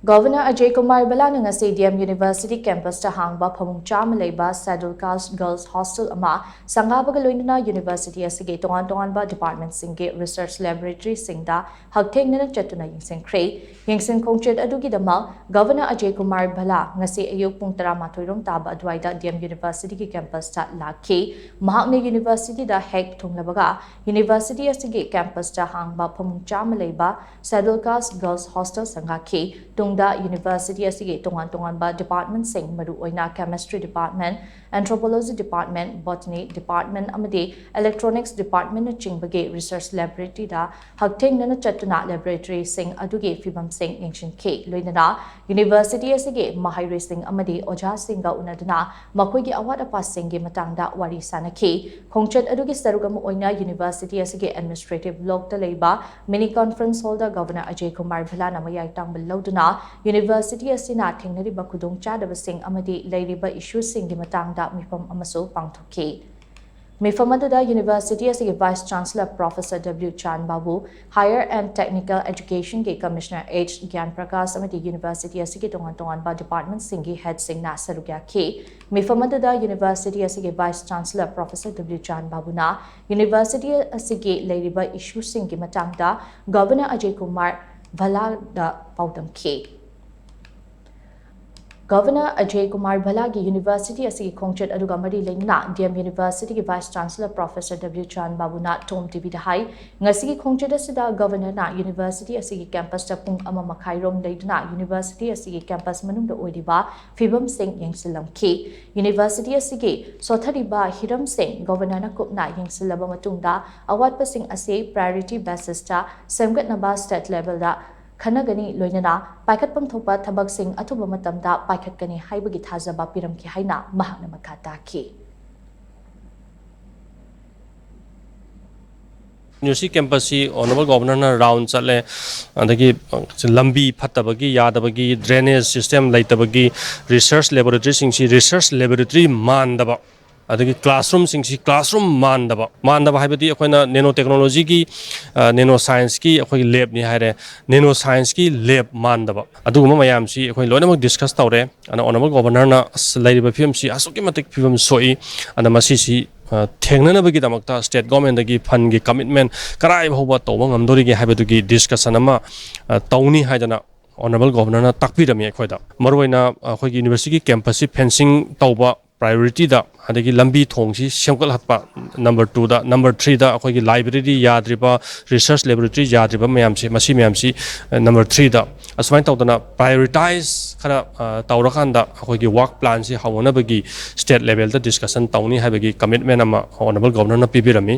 Governor Ajay Kumar Bhalla Ngasi DM University campus ta hangba phamung cham leiba scheduled caste girls hostel ama SHANGGABAGA LOINANA University asige TONGANBA department singe research laboratory singda Hakthengnana Chatuna Yengshinkhre Yengsin Khongchet adugi dama Governor Ajay Kumar Bhalla ngasi ayuk pung 13 rom taba adwaida DM University ki campus ta lakhi mahakne university da hek thunglabaga University asige campus ta hangba phamung cham leiba scheduled caste girls hostel sangakhi Tungda University asige TONGANBA department sing maru oina chemistry department, anthropology department, botany department amadi electronics department na chingbage research laboratory da Hakthengnana Chatuna laboratory sing aduge fibam sing Yengshinkhre loinana University asige mahairi sing amadi oja singa unaduna makoigi awat apa singge matangda wari sanakhi khongchet aduge sarugam oina University asige administrative block ta leiba mini conference hall da Governor Ajay Kumar Bhalla na mayai tangbal lauduna University asina thengnariba khudong chadabasing amadi leiriba issues singi matangda mifam amaso pangthoki Mifam aduda University asige Vice Chancellor Professor W. Chan Babu Higher and Technical Education ke Commissioner H. Gyan Prakash amadi University asige TONGANBA department singi head sing na sarugya ke Mifam aduda University asige Vice Chancellor Professor W. Chan Babu na University asige leiriba issues singi matangda Governor Ajay Kumar Bhalla da Pautam K. Governor Ajay Kumar Bhalla ki University asigi khongchet aduga mari leina DM University ki Vice Chancellor Professor W. Chan Babu na TOMTV da hai ngasi ki khongchet asida Governor na University asigi campus ta pung ama makhai rom leiduna University asigi campus manung da oidiba fibam sing yengsilam ki University asigi sothariba hiram sing Governor na kupna yengsilaba matungda awat pasing ase priority basis ta semgatnaba state level da Khanagani loinana paikat pangthopa thabak sing athuba matamda paikat kani haibagi thajaba piram ki haina mahakna makata ki University campus honorable governor round chatle adagi lambi phatabagi yadabagi drainage system laitabagi research laboratory singsi research laboratory mandaba adagi classroom singsi classroom mandaba haibadi akoina nano technology ki nano science ki akoi lab ni haire nano science ki lab mandaba aduguma mayam si akoi loinamak discuss tawre ana honorable governor na laiba film si asuki matik film soi ana masi si Thengnaanabagi damakta state government dagi fund gi commitment karai bhauba tawba ngamdori gi haibadu gi discussion ama tawni haidana honorable governor na takpirami akhoida maroina akhoi gi university campus fencing tawba priority da adagi lambi thongsi semkal hatpa number 2 da number 3 da akhoi gi library yadriba research laboratory yadriba mayamsi masi mayamsi number 3 da asmai tawdana prioritize khara tawrakanda akhoi gi work plan si hawnabagi state level da discussion tawni habagi commitment ama honorable governor na pibirami